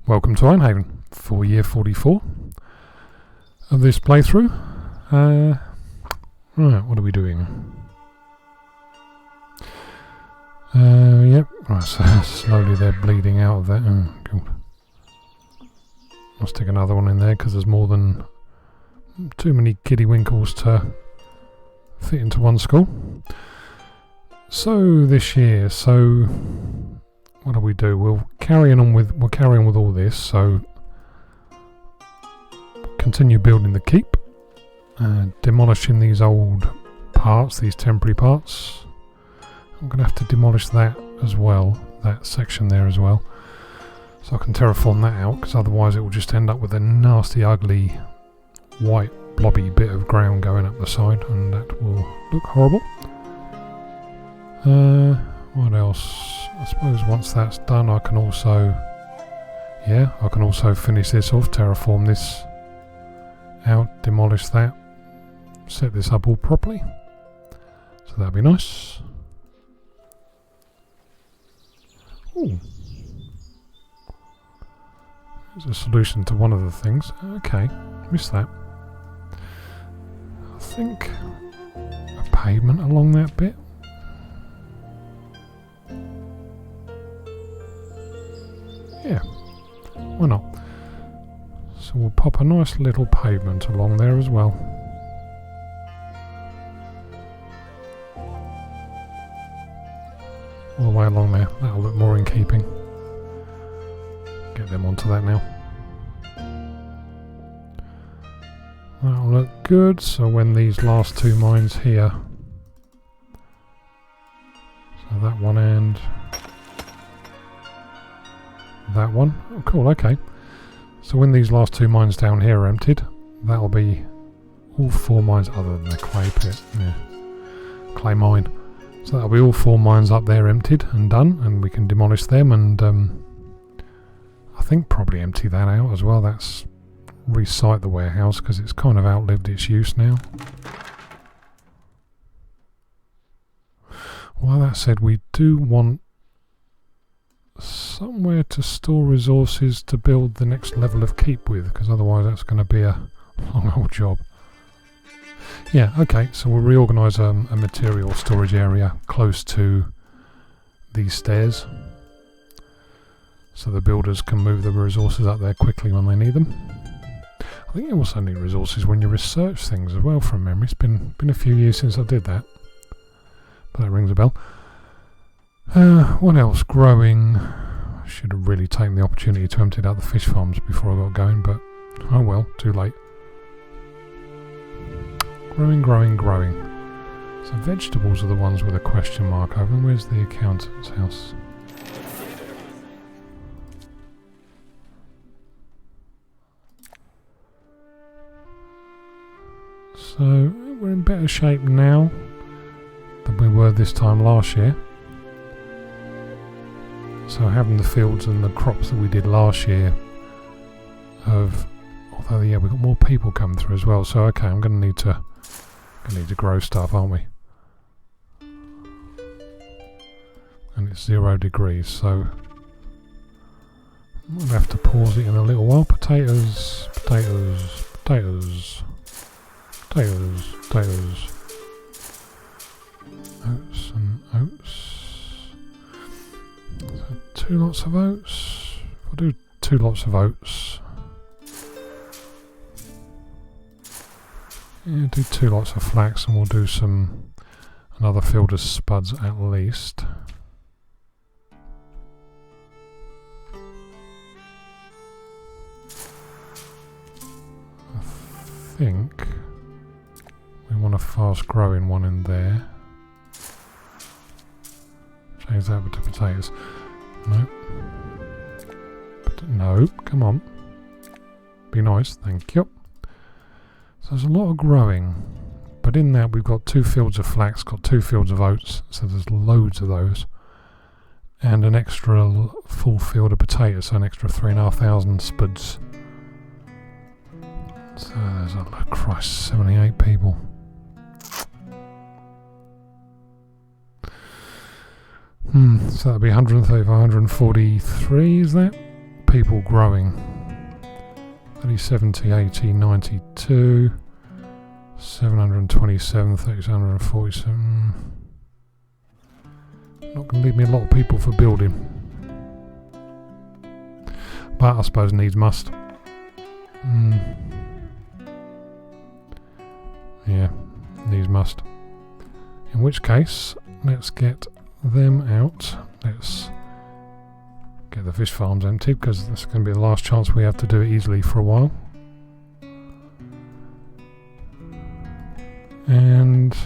Welcome to Ironhaven for year 44 of this playthrough. Right, what are we doing? Yep, right, so slowly they're bleeding out of that. Oh, God. I'll stick another one in there because there's more than too many kiddie winkles to fit into one skull. So this year, what do we do? We'll carry on with all this. So continue building the keep, demolishing these old parts, these temporary parts. I'm going to have to demolish that as well, that section there as well, so I can terraform that out, because otherwise it will just end up with a nasty, ugly, white, blobby bit of ground going up the side, and that will look horrible. What else? I suppose once that's done, I can also finish this off, terraform this out, demolish that, set this up all properly. So that'd be nice. Ooh. There's a solution to one of the things. Okay, missed that. I think a pavement along that bit. Yeah, why not? So we'll pop a nice little pavement along there as well. All the way along there, that'll look more in keeping. Get them onto that now. That'll look good, so when these last two mines here, so that one and that one. Oh, cool, okay. So when these last two mines down here are emptied, that'll be all four mines other than the clay pit. Yeah. Clay mine. So that'll be all four mines up there emptied and done, and we can demolish them and I think probably empty that out as well. That's resite the warehouse because it's kind of outlived its use now. Well, that said, we do want somewhere to store resources to build the next level of keep with, because otherwise that's going to be a long old job. Yeah, okay, so we'll reorganise a material storage area close to these stairs so the builders can move the resources up there quickly when they need them. I think you also need resources when you research things as well, from memory. It's been a few years since I did that, but that rings a bell. What else? Growing. I should have really taken the opportunity to empty out the fish farms before I got going, but oh well, too late. Growing. So vegetables are the ones with a question mark over them. Where's the accountant's house? So we're in better shape now than we were this time last year. So having the fields and the crops that we did last year although yeah, we've got more people coming through as well. So okay, I'm going to need to grow stuff, aren't we? And it's 0 degrees, so I'm going to have to pause it in a little while. Potatoes. Oats and oats. So 2 lots of oats. I'll do 2 lots of oats. Yeah, do 2 lots of flax, and we'll do another field of spuds at least. I think we want a fast growing one in there. Change that to potatoes. Nope. No, come on. Be nice, thank you. So there's a lot of growing, but in that we've got 2 fields of flax, got 2 fields of oats, so there's loads of those, and an extra full field of potatoes, so an extra 3,500 spuds. So there's Christ, 78 people. So that'll be 135, 143, is that? people growing. 30, 70, 80, 92, 727, 347. Not going to leave me a lot of people for building. But I suppose needs must. Yeah, needs must. In which case, let's get them out. Let's get the fish farms empty, because this is going to be the last chance we have to do it easily for a while. And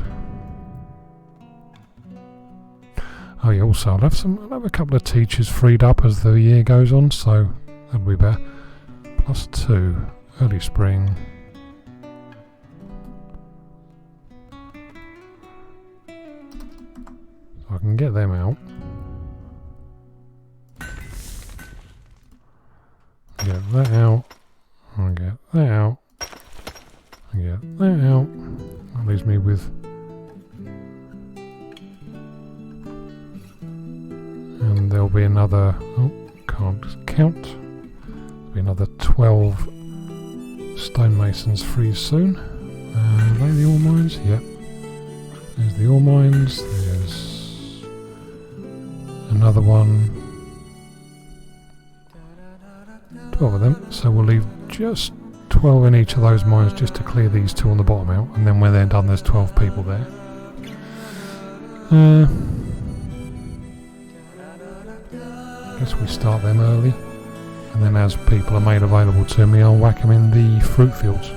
oh yeah, also I'll have a couple of teachers freed up as the year goes on, so that'll be better. +2, early spring. So I can get them out. Get that out. I'll get that out. I get that out. That leaves me with. And there'll be another. Oh, can't count. There'll be another 12 stonemasons free soon. Are they the ore mines? Yep. There's the ore mines. There's another one. 12 of them, so we'll leave just 12 in each of those mines just to clear these two on the bottom out, and then when they're done there's 12 people there. Guess we start them early, and then as people are made available to me I'll whack them in the fruit fields.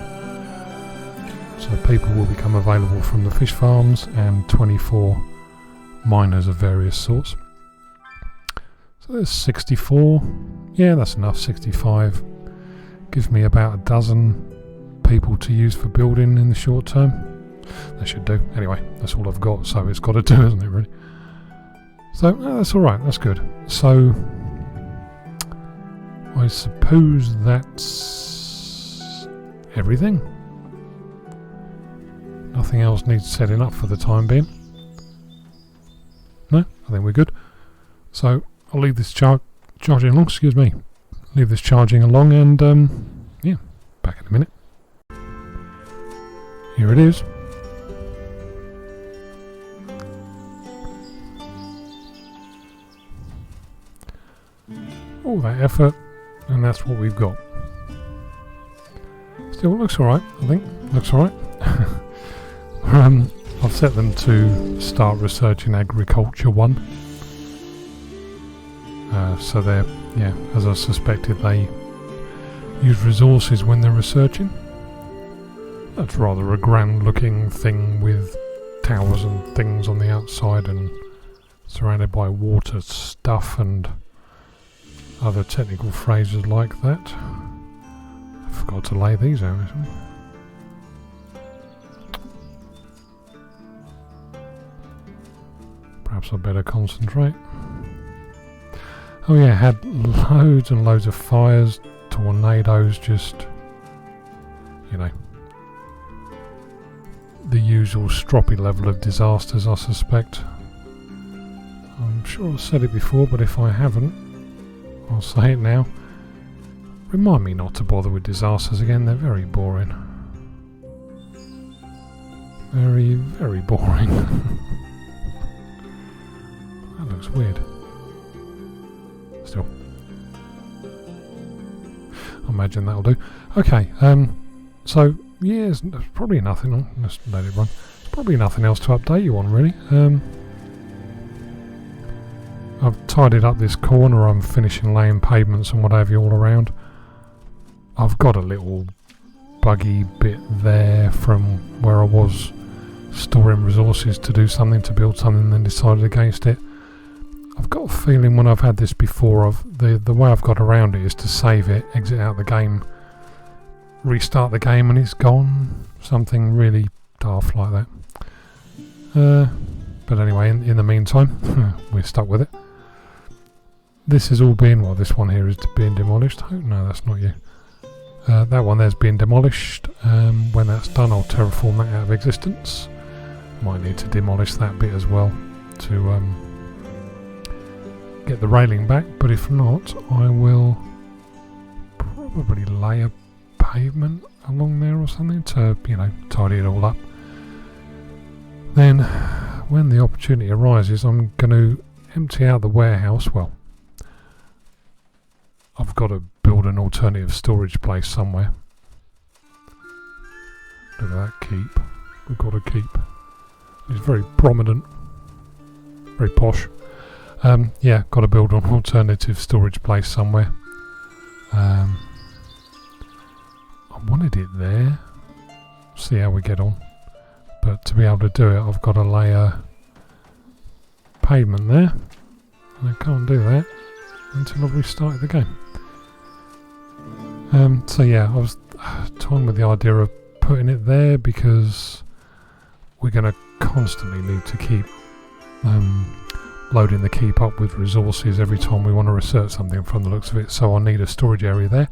So people will become available from the fish farms and 24 miners of various sorts. So there's 64. Yeah, that's enough. 65 gives me about a dozen people to use for building in the short term. That should do. Anyway, that's all I've got, so it's got to do, isn't it, really? So that's alright, that's good. So I suppose that's everything. Nothing else needs setting up for the time being. No, I think we're good. So I'll leave this charging along, excuse me. Leave this charging along, and yeah, back in a minute. Here it is. All that effort, and that's what we've got. Still looks alright, I think. Looks alright. I've set them to start researching Agriculture 1. So they're, yeah, as I suspected, they use resources when they're researching. That's rather a grand looking thing with towers and things on the outside and surrounded by water stuff and other technical phrases like that. I forgot to lay these out. Perhaps I better concentrate. Oh yeah, had loads and loads of fires, tornadoes, just, you know, the usual stroppy level of disasters, I suspect. I'm sure I've said it before, but if I haven't, I'll say it now. Remind me not to bother with disasters again, they're very boring. Very, very boring. That looks weird. Still. I imagine that'll do. Okay, so yeah, there's probably nothing on. Let's let it run. There's probably nothing else to update you on, really. I've tidied up this corner. I'm finishing laying pavements and what have you all around. I've got a little buggy bit there from where I was storing resources to do something, to build something, and then decided against it. I've got a feeling when I've had this before, the way I've got around it is to save it, exit out the game, restart the game, and it's gone. Something really daft like that. But anyway, in the meantime, we're stuck with it. This is all being, well, this one here is being demolished. Oh, no, that's not you. That one there's being demolished. When that's done, I'll terraform that out of existence. Might need to demolish that bit as well to get the railing back, but if not, I will probably lay a pavement along there or something to, you know, tidy it all up. Then, when the opportunity arises, I'm going to empty out the warehouse. Well, I've got to build an alternative storage place somewhere. Look at that keep. We've got a keep. It's very prominent. Very posh. Yeah, got to build an alternative storage place somewhere. I wanted it there. See how we get on. But to be able to do it, I've got to lay a pavement there. And I can't do that until I've restarted the game. So yeah, I was toying with the idea of putting it there because we're going to constantly need to keep loading the keep up with resources every time we want to research something from the looks of it. So I'll need a storage area there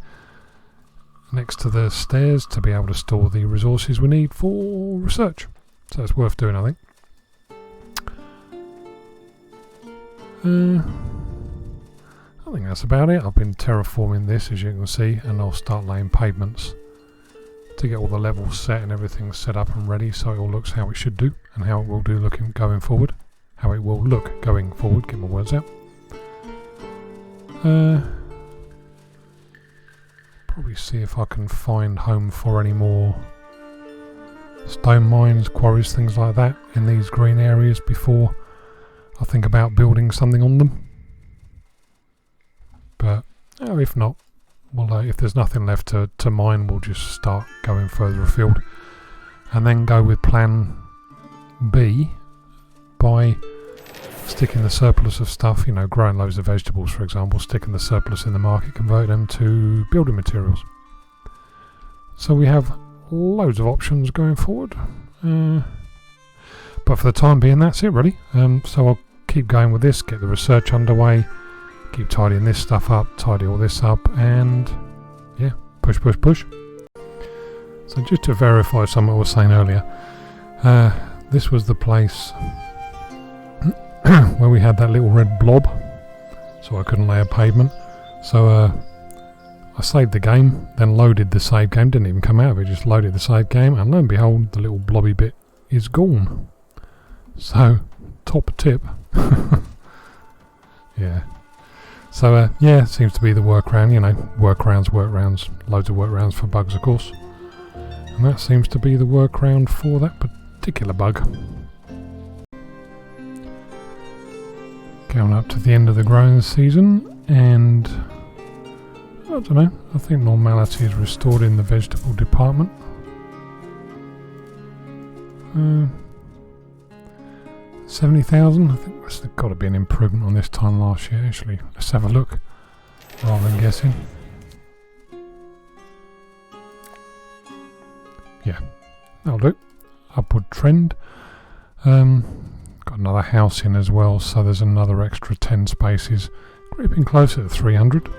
next to the stairs to be able to store the resources we need for research. So it's worth doing, I think. I think that's about it. I've been terraforming this, as you can see, and I'll start laying pavements to get all the levels set and everything set up and ready so it all looks how it should do and how it will do going forward. How it will look going forward, get my words out. Probably see if I can find home for any more stone mines, quarries, things like that in these green areas before I think about building something on them. But if not, well, if there's nothing left to mine, we'll just start going further afield and then go with plan B by sticking the surplus of stuff, you know, growing loads of vegetables, for example, sticking the surplus in the market, convert them to building materials. So we have loads of options going forward. But for the time being, that's it really. So I'll keep going with this, get the research underway, keep tidying this stuff up, tidy all this up, and yeah, push. So just to verify something I was saying earlier, this was the place where we had that little red blob, so I couldn't lay a pavement. So I saved the game, then loaded the save game, didn't even come out of it, just loaded the save game, and lo and behold, the little blobby bit is gone. So, top tip. Yeah. So, yeah, seems to be the workaround, you know, workarounds, loads of workarounds for bugs, of course. And that seems to be the workaround for that particular bug. Going up to the end of the growing season, and I don't know, I think normality is restored in the vegetable department. 70,000, I think there's got to be an improvement on this time last year actually. Let's have a look rather than guessing. Yeah, that'll do. Upward trend. Got another house in as well, so there's another extra 10 spaces. Creeping closer to 300.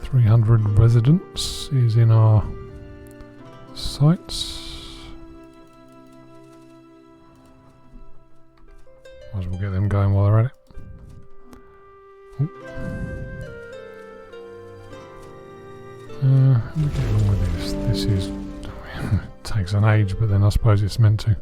300 residents is in our sights. Might as well get them going while they're at it. How do we get on with this? This is... it takes an age, but then I suppose it's meant to.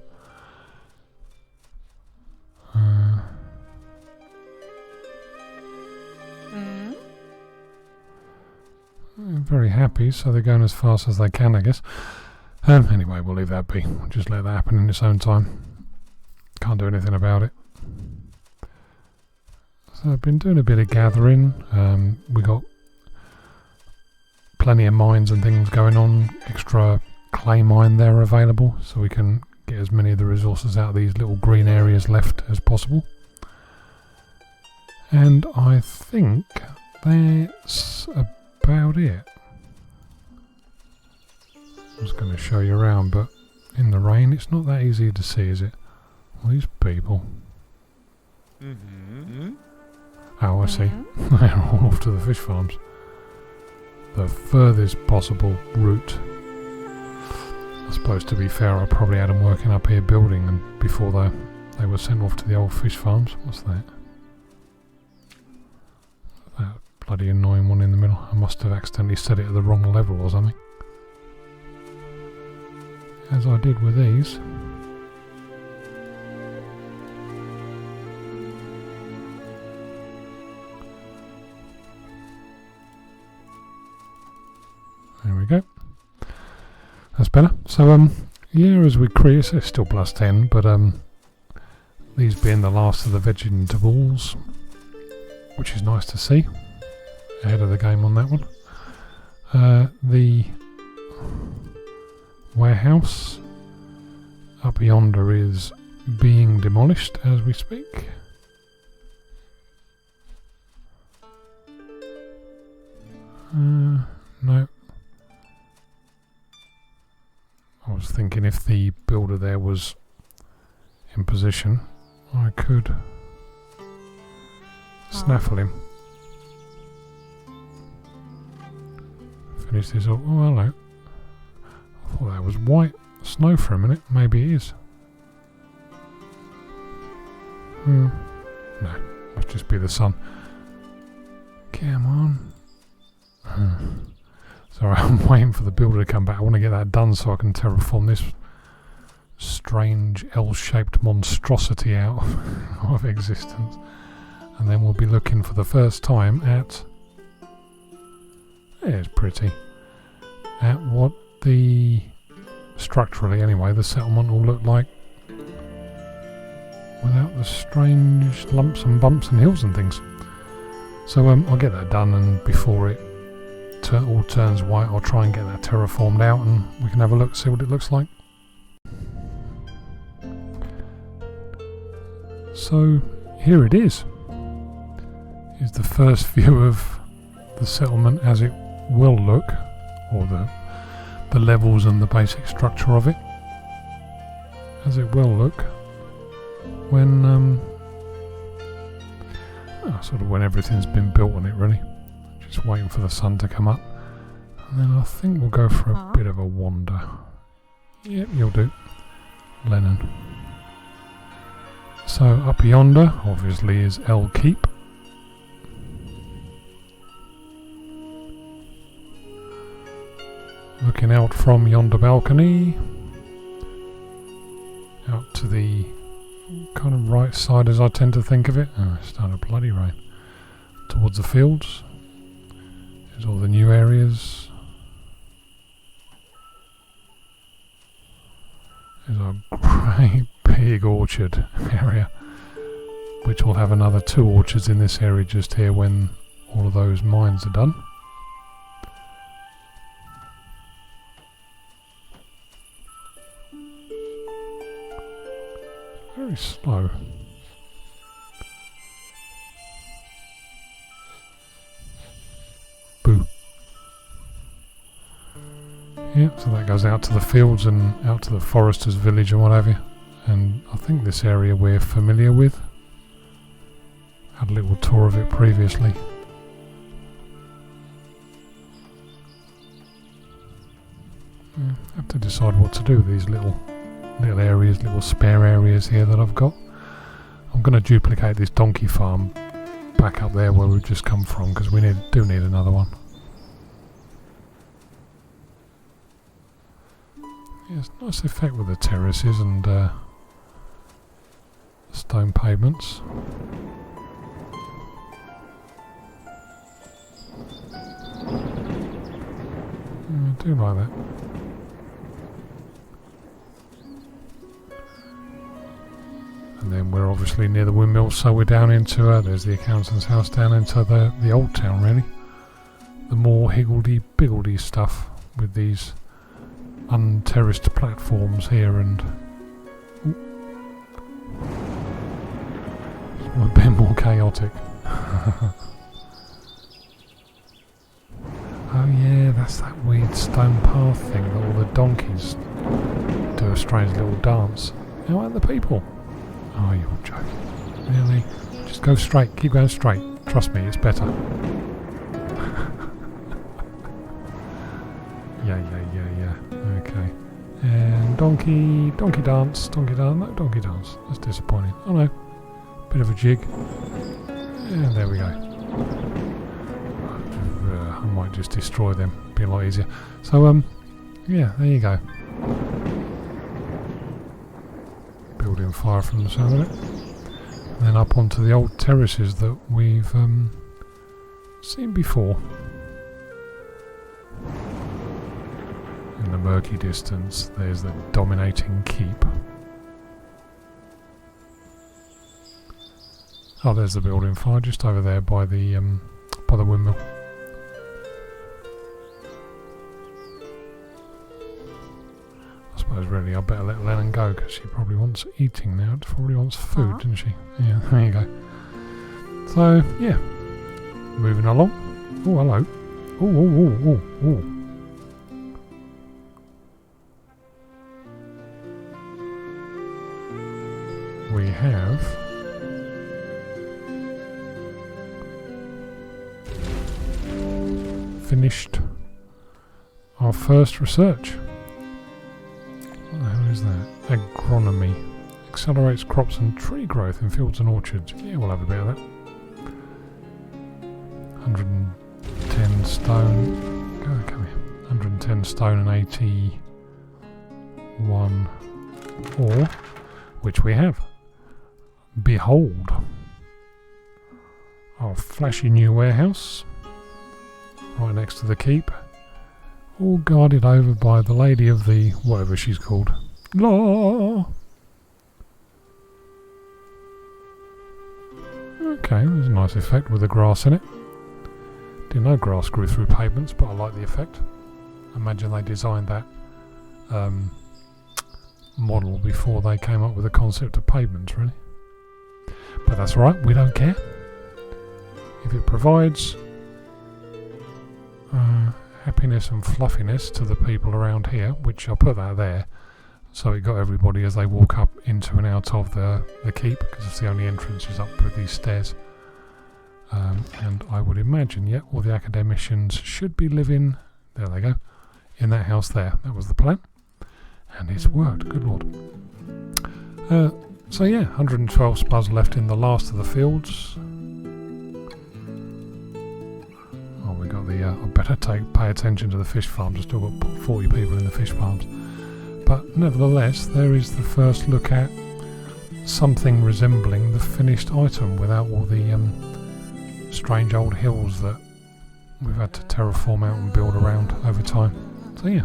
Very happy, so they're going as fast as they can, I guess. Anyway, we'll leave that be. We'll just let that happen in its own time. Can't do anything about it. So I've been doing a bit of gathering. We got plenty of mines and things going on. Extra clay mine there available, so we can get as many of the resources out of these little green areas left as possible. And I think that's about it. I was going to show you around, but in the rain it's not that easy to see, is it? All these people. Oh, I see. They're all off to the fish farms. The furthest possible route. I suppose, to be fair, I probably had them working up here building and before they were sent off to the old fish farms. What's that? That bloody annoying one in the middle. I must have accidentally set it at the wrong level or something. As I did with these. There we go. That's better. So yeah, as we create, it's still +10, but these being the last of the vegetables, which is nice to see. Ahead of the game on that one. The warehouse up yonder is being demolished as we speak. No. I was thinking if the builder there was in position, I could snaffle him. Finish this up. Oh, hello. I thought that was white snow for a minute. Maybe it is. No, must just be the sun. Come on. Sorry, I'm waiting for the builder to come back. I want to get that done so I can terraform this strange L-shaped monstrosity out of existence. And then we'll be looking for the first time at... Yeah, it's pretty. At what the... structurally anyway, the settlement will look like without the strange lumps and bumps and hills and things. So I'll get that done, and before it all turns white, I'll try and get that terraformed out and we can have a look, see what it looks like. So here it is. Here's the first view of the settlement as it will look, or the levels and the basic structure of it as it will look when sort of when everything's been built on it, really. Just waiting for the sun to come up, and then I think we'll go for a bit of a wander. Yep, you'll do, Lennon. So up yonder obviously is El Keep. Looking out from yonder balcony out to the kind of right side, as I tend to think of it. Oh, it's starting to bloody rain. Towards the fields. There's all the new areas. There's a great big orchard area, which will have another 2 orchards in this area just here when all of those mines are done. Very slow. Boo. Yeah, so that goes out to the fields and out to the forester's village and what have you. And I think this area we're familiar with. Had a little tour of it previously. Yeah, have to decide what to do with these little areas, little spare areas here that I've got. I'm going to duplicate this donkey farm back up there where we've just come from, because we do need another one. Yeah, it's a nice effect with the terraces and stone pavements. I do like that. And then we're obviously near the Windmills, so we're down into, there's the accountant's house, down into the old town, really. The more higgledy-piggledy stuff with these unterraced platforms here, and it's a bit more chaotic. Oh yeah, that's that weird stone path thing that all the donkeys do a strange little dance. How are the people? Oh, you're joking. Really? Just go straight. Keep going straight. Trust me, it's better. Yeah. Okay. And donkey dance. No, donkey dance. That's disappointing. Oh no. Bit of a jig. And there we go. might just destroy them. Be a lot easier. So yeah, there you go. Building fire from the sound of it. And then up onto the old terraces that we've seen before. In the murky distance, there's the dominating keep. Oh, there's the building fire just over there by the windmill. I suppose really I better let Lennon go because she probably wants eating now. She probably wants food, doesn't she? Yeah, there you go. So yeah, moving along. Oh, hello. Oh. We have finished our first research. What the hell is that? Agronomy. Accelerates crops and tree growth in fields and orchards. Yeah, we'll have a bit of that. 110 stone. Come here. 110 stone and 81 ore, which we have. Behold, our flashy new warehouse, right next to the keep, all guarded over by the lady of the whatever she's called. Law. Okay, there's a nice effect with the grass in it. Didn't know grass grew through pavements, but I like the effect. Imagine they designed that model before they came up with the concept of pavements, really. But that's right, we don't care. If it provides happiness and fluffiness to the people around here, which I'll put that there, so it got everybody as they walk up into and out of the keep, because it's the only entrance is up with these stairs. And I would imagine, yeah, all the academicians should be living, there they go, in that house there. That was the plan. And it's worked, good lord. So yeah, 112 spuds left in the last of the fields. Oh, we got the, I better pay attention to the fish farms. I've still got 40 people in the fish farms. But nevertheless, there is the first look at something resembling the finished item without all the strange old hills that we've had to terraform out and build around over time. So yeah,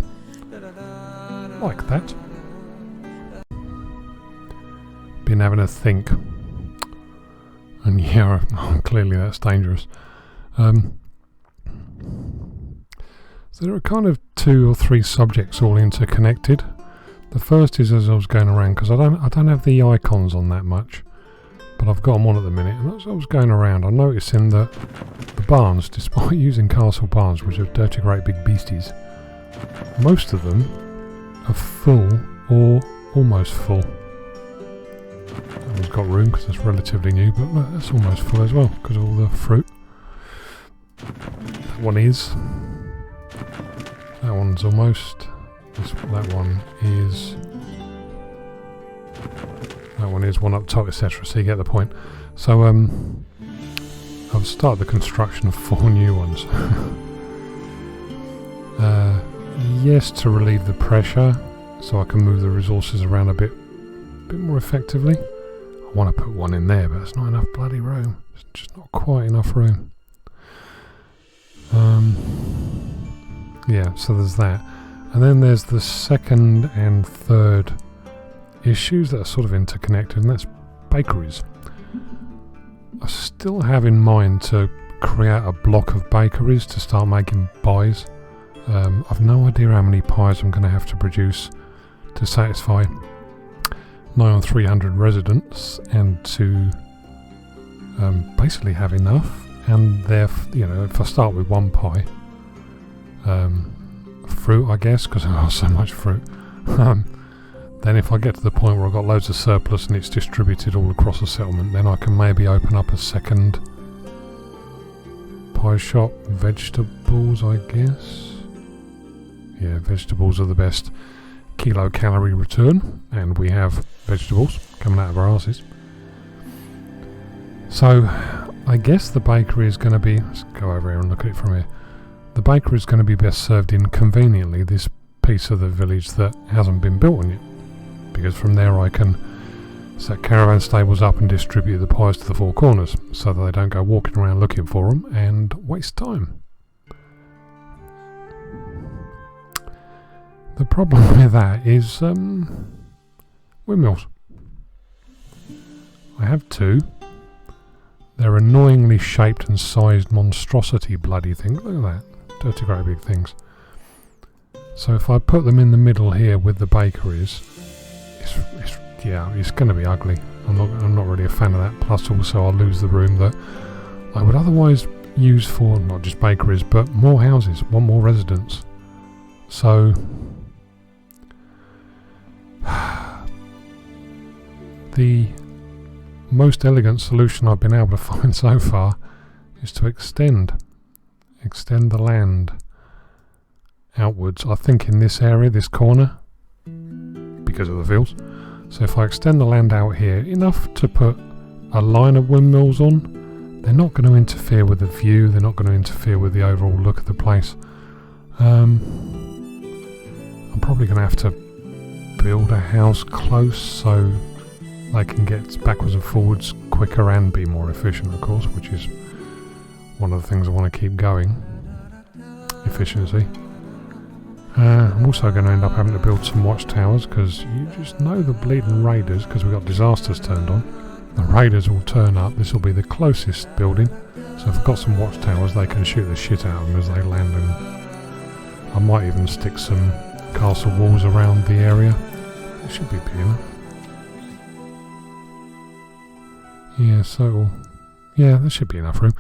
like that. Been having a think, and yeah, clearly that's dangerous. So there are kind of 2 or 3 subjects all interconnected. The first is as I was going around, because I don't have the icons on that much, but I've got them on at the minute. And as I was going around, I noticed in the barns, despite using castle barns, which are dirty great big beasties, most of them are full or almost full. That one's got room because it's relatively new, but look, that's almost full as well because of all the fruit. That one is. That one's almost. That one is. That one is one up top, etc. So you get the point. So I've started the construction of 4 new ones. Yes, to relieve the pressure, so I can move the resources around a bit more effectively. I want to put one in there, but it's not enough bloody room. It's just not quite enough room. Yeah, so there's that. And then there's the second and third issues that are sort of interconnected, and that's bakeries. I still have in mind to create a block of bakeries to start making pies. I've no idea how many pies I'm going to have to produce to satisfy nigh on 300 residents, and to basically have enough. And if I start with 1 pie, fruit, I guess, because I've got so much fruit. Then if I get to the point where I've got loads of surplus and it's distributed all across the settlement, then I can maybe open up a second pie shop. Vegetables, I guess. Yeah, vegetables are the best kilocalorie return, and we have vegetables coming out of our asses. So I guess the bakery is going to be, let's go over here and look at it from here. the bakery is going to be best served in conveniently this piece of the village that hasn't been built on yet, because from there I can set caravan stables up and distribute the pies to the four corners so that they don't go walking around looking for them and waste time. The problem with that is windmills. I have two. They're annoyingly shaped and sized monstrosity bloody things. Look at that. Dirty great big things. So if I put them in the middle here with the bakeries, it's going to be ugly. I'm not really a fan of that. Plus also I'll lose the room that I would otherwise use for not just bakeries but more houses, one more residence. So the most elegant solution I've been able to find so far is to extend the land outwards. I think in this area, this corner, because of the fields. So if I extend the land out here enough to put a line of windmills on, they're not going to interfere with the view, they're not going to interfere with the overall look of the place. I'm probably going to have to build a house close so they can get backwards and forwards quicker and be more efficient, of course, which is one of the things I want to keep going. Efficiency. I'm also going to end up having to build some watchtowers, because you just know the bleeding raiders, because we've got disasters turned on. The raiders will turn up. This will be the closest building, so if I've got some watchtowers they can shoot the shit out of them as they land, and I might even stick some castle walls around the area. It should be big enough. Yeah, so there should be enough room.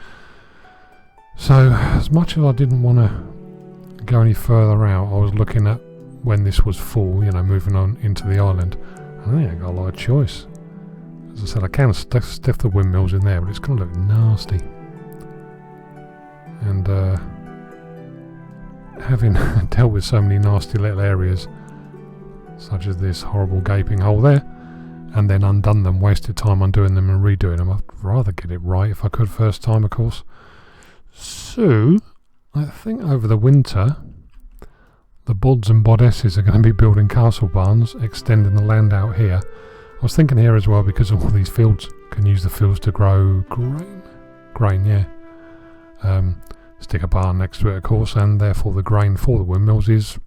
So as much as I didn't want to go any further out, I was looking at when this was full, moving on into the island. I think I got a lot of choice. As I said, I can stiff the windmills in there, but it's going to look nasty. And having dealt with so many nasty little areas, such as this horrible gaping hole there, and then undone them, wasted time undoing them and redoing them, I'd rather get it right if I could first time, of course. So I think over the winter the bods and bodesses are going to be building castle barns, extending the land out here. I was thinking here as well, because all these fields can use the fields to grow grain, yeah. Stick a barn next to it, of course, and therefore the grain for the windmills is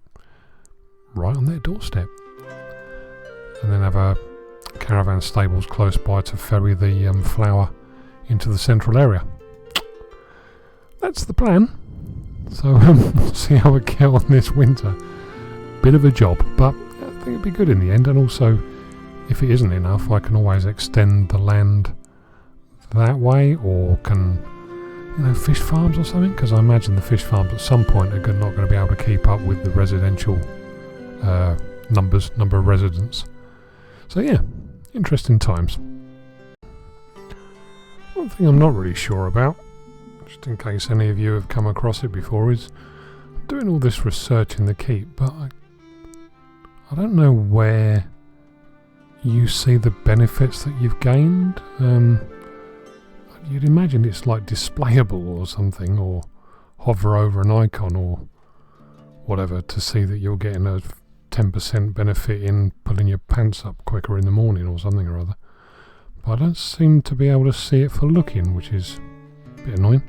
right on their doorstep. And then have a caravan stables close by to ferry the flour into the central area. That's the plan. So we'll see how we get on this winter. Bit of a job, but I think it'll be good in the end. And also, if it isn't enough, I can always extend the land that way, or can, fish farms or something, because I imagine the fish farms at some point are not going to be able to keep up with the residential number of residents. So yeah, interesting times. One thing I'm not really sure about, just in case any of you have come across it before, is I'm doing all this research in the keep, but I don't know where you see the benefits that you've gained. You'd imagine it's like displayable or something, or hover over an icon or whatever to see that you're getting a 10% benefit in pulling your pants up quicker in the morning or something or other. But I don't seem to be able to see it for looking, which is a bit annoying.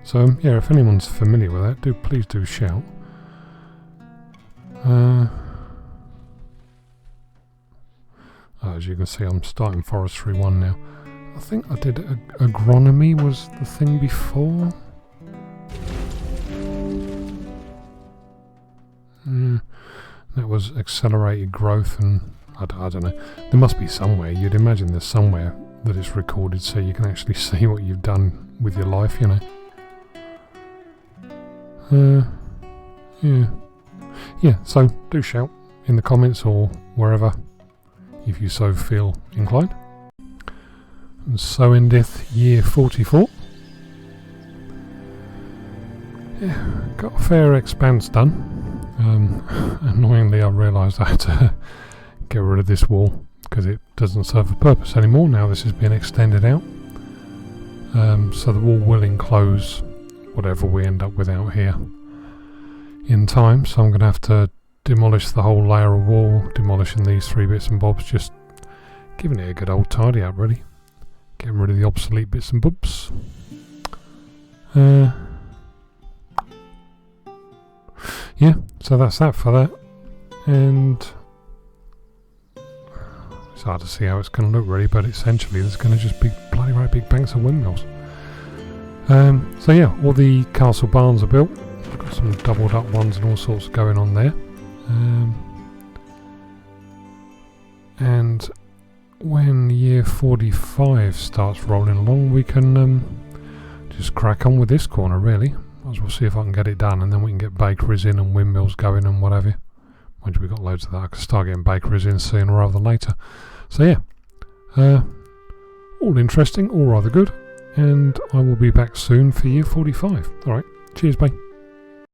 So yeah, if anyone's familiar with that, please do shout. As you can see, I'm starting Forestry 1 now. I think I did agronomy was the thing before. That was accelerated growth, and I don't know. There must be somewhere. You'd imagine there's somewhere that it's recorded so you can actually see what you've done with your life, Yeah, so do shout in the comments or wherever if you so feel inclined. And so endeth year 44. Yeah, got a fair expanse done. Annoyingly, I realised I had to get rid of this wall because it doesn't serve a purpose anymore. Now this has been extended out. So the wall will enclose whatever we end up with out here. in time, so I'm going to have to demolish the whole layer of wall, demolishing these 3 bits and bobs, just giving it a good old tidy up really, getting rid of the obsolete bits and bobs. Yeah, so that's that for that, and it's hard to see how it's going to look really, but essentially there's going to just be bloody right big banks of windmills. So yeah, all the castle barns are built. I've got some doubled up ones and all sorts going on there. And when year 45 starts rolling along, we can just crack on with this corner really. Might as well see if I can get it done, and then we can get bakeries in and windmills going and whatever. Once we've got loads of that, I can start getting bakeries in sooner rather than later. So yeah, all interesting, all rather good, and I will be back soon for year 45. Alright, cheers, bye.